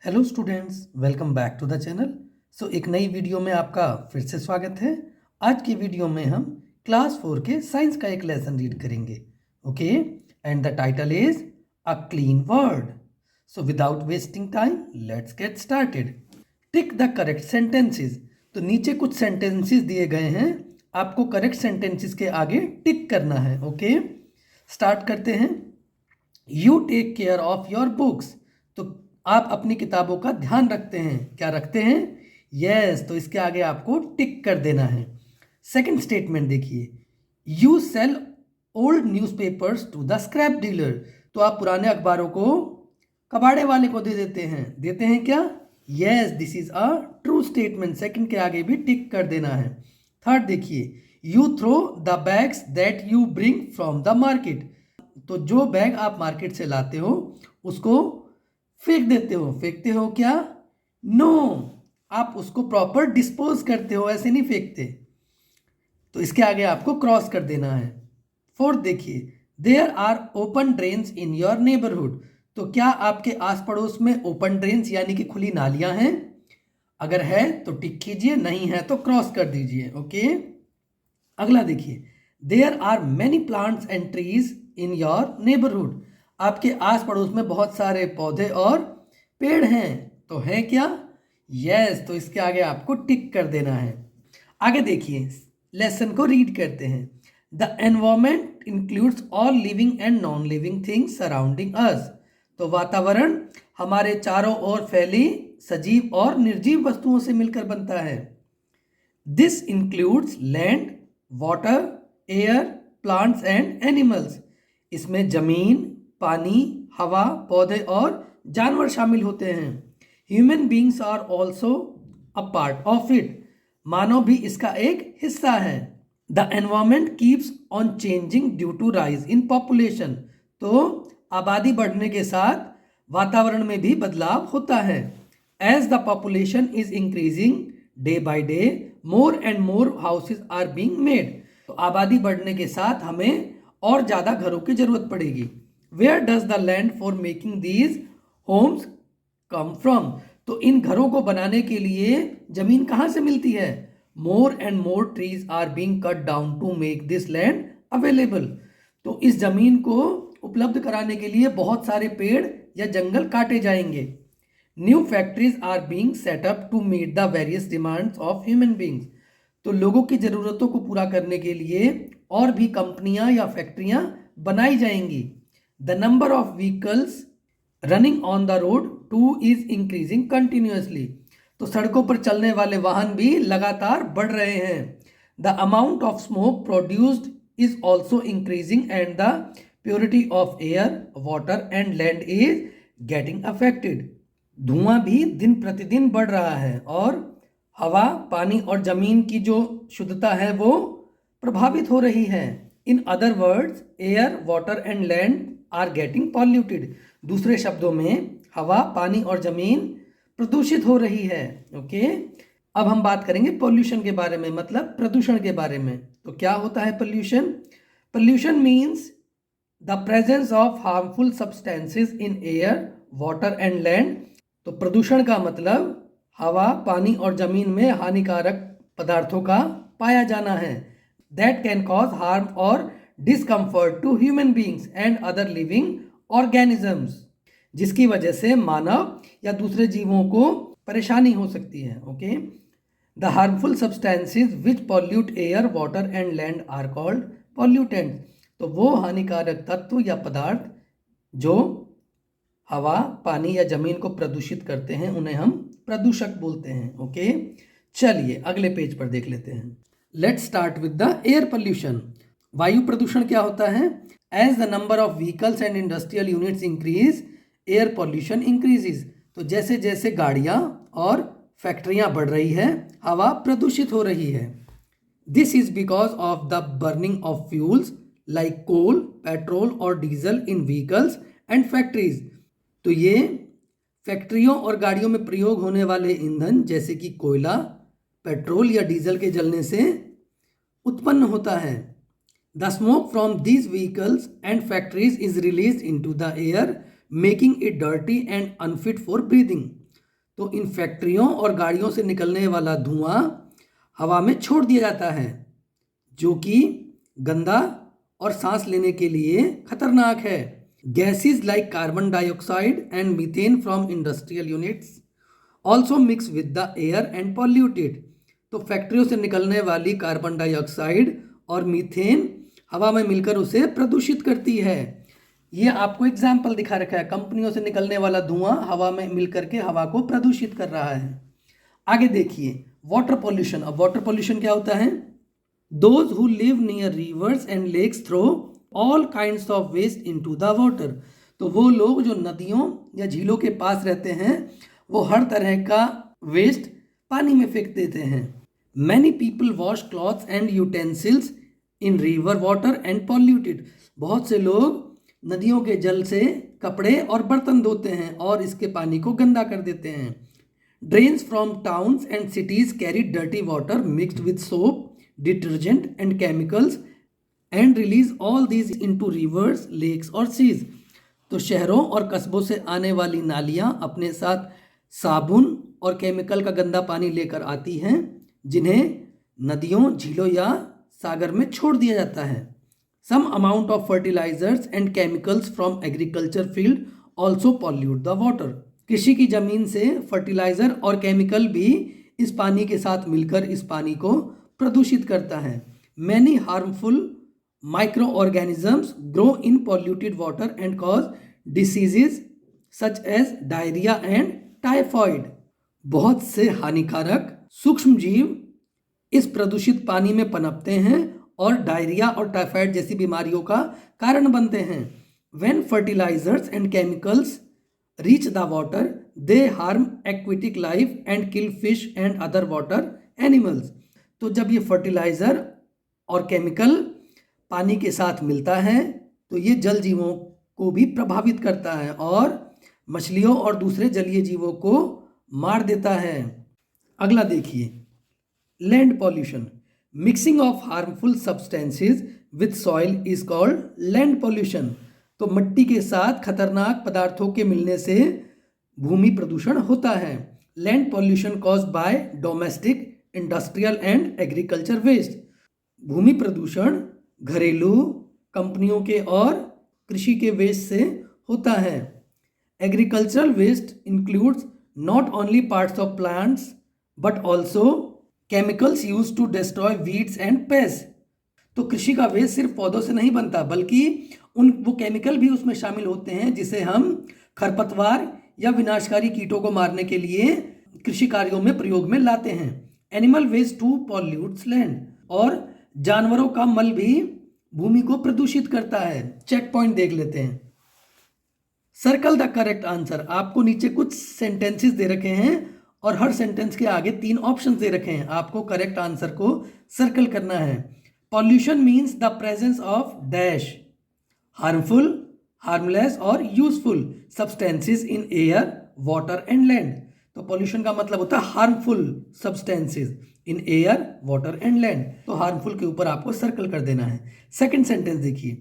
Hello students, welcome back to the channel. एक नई video में आपका फिर से स्वागत है। आज की वीडियो में हम क्लास 4 के साइंस का एक लेसन रीड करेंगे। Okay, and the title is a clean word. So without wasting time let's get started. Tick the correct sentences. तो नीचे कुछ सेंटेंसेस दिए गए हैं, आपको करेक्ट सेंटेंसेस के आगे टिक करना है। ओके, स्टार्ट करते हैं। You take care of your books. तो आप अपनी किताबों का ध्यान रखते हैं। क्या रखते हैं? यस, तो इसके आगे आपको टिक कर देना है। सेकंड स्टेटमेंट देखिए, you sell old newspapers to the scrap dealer. तो आप पुराने अखबारों को कबाड़े वाले को दे देते हैं। देते हैं क्या? Yes, this is a true statement. Second के आगे भी टिक कर देना है। थर्ड देखिए, you throw the bags that you bring from the market. तो जो बैग आप मार्केट से लाते हो उसको फेंक देते हो। फेंकते हो क्या? नो, आप उसको प्रॉपर डिस्पोज करते हो, ऐसे नहीं फेंकते। तो इसके आगे आपको क्रॉस कर देना है। फोर्थ देखिए, there are open drains in your neighbourhood. तो क्या आपके आस पड़ोस में ओपन ड्रेन्स यानी कि खुली नालियां हैं? अगर है तो टिक कीजिए, नहीं है तो क्रॉस कर दीजिए। ओके, अगला देखिए, there are many plants and trees in your neighbourhood. आपके आस पड़ोस में बहुत सारे पौधे और पेड़ हैं। तो है क्या? यस, तो इसके आगे आपको टिक कर देना है। आगे देखिए, लेसन को रीड करते हैं। The environment includes all living and non living things surrounding us. तो वातावरण हमारे चारों ओर फैली सजीव और निर्जीव वस्तुओं से मिलकर बनता है। This includes land, water, air, plants and animals. इसमें जमीन, पानी, हवा, पौधे और जानवर शामिल होते हैं। Human beings are also a part of it. मानव भी इसका एक हिस्सा है। The environment keeps on changing due to rise in population. तो आबादी बढ़ने के साथ वातावरण में भी बदलाव होता है। As the population is increasing day by day, more and more houses are being made. तो आबादी बढ़ने के साथ हमें और ज़्यादा घरों की जरूरत पड़ेगी। Where does the land for making these homes come from. तो इन घरों को बनाने के लिए जमीन कहाँ से मिलती है? More and more trees are being cut down to make this land available. तो इस जमीन को उपलब्ध कराने के लिए बहुत सारे पेड़ या जंगल काटे जाएंगे। New factories are being set up to meet the various demands of human beings. तो लोगों की ज़रूरतों को पूरा करने के लिए और भी कंपनियां या फैक्ट्रियां बनाई जाएंगी। The number of vehicles running on the road two is increasing continuously. तो सड़कों पर चलने वाले वाहन भी लगातार बढ़ रहे हैं। The amount of smoke produced is also increasing and the purity of air, water and land is getting affected. धुआं भी दिन प्रतिदिन बढ़ रहा है और हवा, पानी और जमीन की जो शुद्धता है वो प्रभावित हो रही है। In other words, air, water and land are getting polluted. दूसरे शब्दों में हवा, पानी और जमीन प्रदूषित हो रही है। ओके, अब हम बात करेंगे पॉल्यूशन के बारे में, मतलब प्रदूषण के बारे में। तो क्या होता है pollution? Pollution means the presence of harmful substances in air, water and land. तो प्रदूषण का मतलब हवा, पानी और जमीन में हानिकारक पदार्थों का पाया जाना है। That can cause harm or discomfort to human beings and other living organisms, जिसकी वजह से मानव या दूसरे जीवों को परेशानी हो सकती है। Okay, the harmful substances which pollute air, water and land are called pollutants. तो वो हानिकारक तत्व या पदार्थ जो हवा, पानी या जमीन को प्रदूषित करते हैं उन्हें हम प्रदूषक बोलते हैं। ओके, चलिए अगले पेज पर देख लेते हैं। Let's start with the air pollution. वायु प्रदूषण क्या होता है? As the number of vehicles and industrial units increase, air pollution increases. तो जैसे जैसे गाड़ियां और फैक्ट्रियां बढ़ रही है, हवा प्रदूषित हो रही है। This is because of the burning of fuels like coal, petrol और diesel in vehicles and factories. तो ये फैक्ट्रियों और गाड़ियों में प्रयोग होने वाले ईंधन जैसे कि कोयला, पेट्रोल या डीजल के जलने से उत्पन्न होता है। The smoke from these vehicles and factories is release into the air, making it dirty and unfit for breathing. तो इन फैक्ट्रियों और गाड़ियों से निकलने वाला धुआं हवा में छोड़ दिया जाता है, जो कि गंदा और सांस लेने के लिए खतरनाक है। Gases like carbon dioxide and methane from industrial units also mix with the air and polluted. तो फैक्ट्रियों से निकलने वाली कार्बन डाइऑक्साइड और मीथेन हवा में मिलकर उसे प्रदूषित करती है। ये आपको एग्जाम्पल दिखा रखा है, कंपनियों से निकलने वाला धुआं हवा में मिलकर के हवा को प्रदूषित कर रहा है। आगे देखिए वाटर पॉल्यूशन। अब वाटर पॉल्यूशन क्या होता है? Those who live near rivers and lakes throw all kinds of waste into the water. तो वो लोग जो नदियों या झीलों के पास रहते हैं वो हर तरह का वेस्ट पानी में फेंक देते हैं। Many people wash clothes and utensils in river water and polluted. बहुत से लोग नदियों के जल से कपड़े और बर्तन धोते हैं और इसके पानी को गंदा कर देते हैं। Drains from towns and cities carry dirty water mixed with soap, detergent and chemicals and release all these into rivers, lakes और सीज। तो शहरों और कस्बों से आने वाली नालियां अपने साथ साबुन और केमिकल का गंदा पानी लेकर आती हैं, जिन्हें नदियों, झीलों या सागर में छोड़ दिया जाता है। Some amount of fertilisers and chemicals from agriculture field also pollute the water. कृषि की जमीन से फर्टिलाइजर और केमिकल भी इस पानी के साथ मिलकर इस पानी को प्रदूषित करता है। Many harmful microorganisms grow in polluted water and cause diseases such as diarrhoea and typhoid. बहुत से हानिकारक सूक्ष्म जीव इस प्रदूषित पानी में पनपते हैं और डायरिया और टाइफाइड जैसी बीमारियों का कारण बनते हैं। When fertilisers and chemicals reach the water they harm aquatic life and kill fish and other water animals. तो जब ये फर्टिलाइजर और केमिकल पानी के साथ मिलता है तो ये जल जीवों को भी प्रभावित करता है और मछलियों और दूसरे जलीय जीवों को मार देता है। अगला देखिए land pollution. Mixing of harmful substances with soil is called land pollution. तो मिट्टी के साथ खतरनाक पदार्थों के मिलने से भूमि प्रदूषण होता है। Land pollution caused by domestic, industrial and agriculture waste. भूमि प्रदूषण घरेलू, कंपनियों के और कृषि के वेस्ट से होता है। Agricultural waste includes not only parts of plants but also chemicals use to destroy weeds and pest. तो कृषि का वेस्ट सिर्फ पौधों से नहीं बनता बल्कि वो केमिकल भी उसमें शामिल होते हैं जिसे हम खरपतवार या विनाशकारी कीटों को मारने के लिए कृषि कार्यों में प्रयोग में लाते हैं। Animal waste too pollutes land. और जानवरों का मल भी भूमि को प्रदूषित करता है। चेक पॉइंट देख लेते हैं। Circle the correct answer. आपको नीचे कुछ सेंटेंसेस दे रखे हैं और हर सेंटेंस के आगे 3 ऑप्शंस दे रखे हैं। आपको करेक्ट आंसर को सर्कल करना है। Pollution means the presence of dash harmful, harmless और useful substances in air, water and land. तो पॉल्यूशन का मतलब होता है harmful substances in air, water and land. तो हार्मफुल के ऊपर आपको सर्कल कर देना है। सेकंड सेंटेंस देखिए,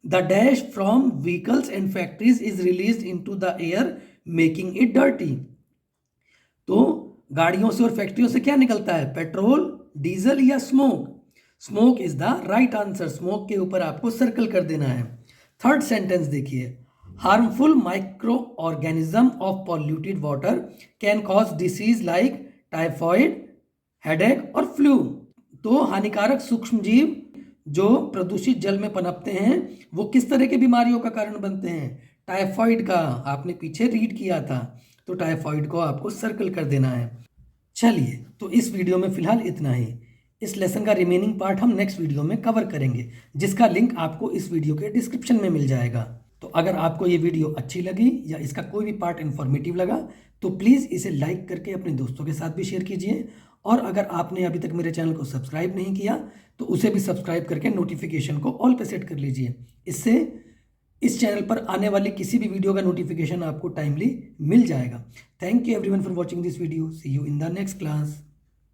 the dash from vehicles and factories is released into the air making it dirty. तो गाड़ियों से और फैक्ट्रियों से क्या निकलता है? पेट्रोल, डीजल या smoke. Smoke is the right answer. Smoke के ऊपर आपको सर्कल कर देना है। थर्ड सेंटेंस देखिए, harmful micro organism of polluted water can cause disease like typhoid, headache और फ्लू। तो हानिकारक सूक्ष्म जीव जो प्रदूषित जल में पनपते हैं वो किस तरह के बीमारियों का कारण बनते हैं? टाइफॉइड का। आपने पीछे रीड किया था, तो टाइफॉइड को आपको सर्कल कर देना है। चलिए, तो इस वीडियो में फिलहाल इतना ही। इस लेसन का रिमेनिंग पार्ट हम नेक्स्ट वीडियो में कवर करेंगे, जिसका लिंक आपको इस वीडियो के डिस्क्रिप्शन में मिल जाएगा। तो अगर आपको ये वीडियो अच्छी लगी या इसका कोई भी पार्ट इन्फॉर्मेटिव लगा तो प्लीज़ इसे लाइक करके अपने दोस्तों के साथ भी शेयर कीजिए। और अगर आपने अभी तक मेरे चैनल को सब्सक्राइब नहीं किया तो उसे भी सब्सक्राइब करके नोटिफिकेशन को ऑल पे सेट कर लीजिए। इससे इस चैनल पर आने वाली किसी भी वीडियो का नोटिफिकेशन आपको टाइमली मिल जाएगा। Thank you everyone for watching this video. See you in the next class.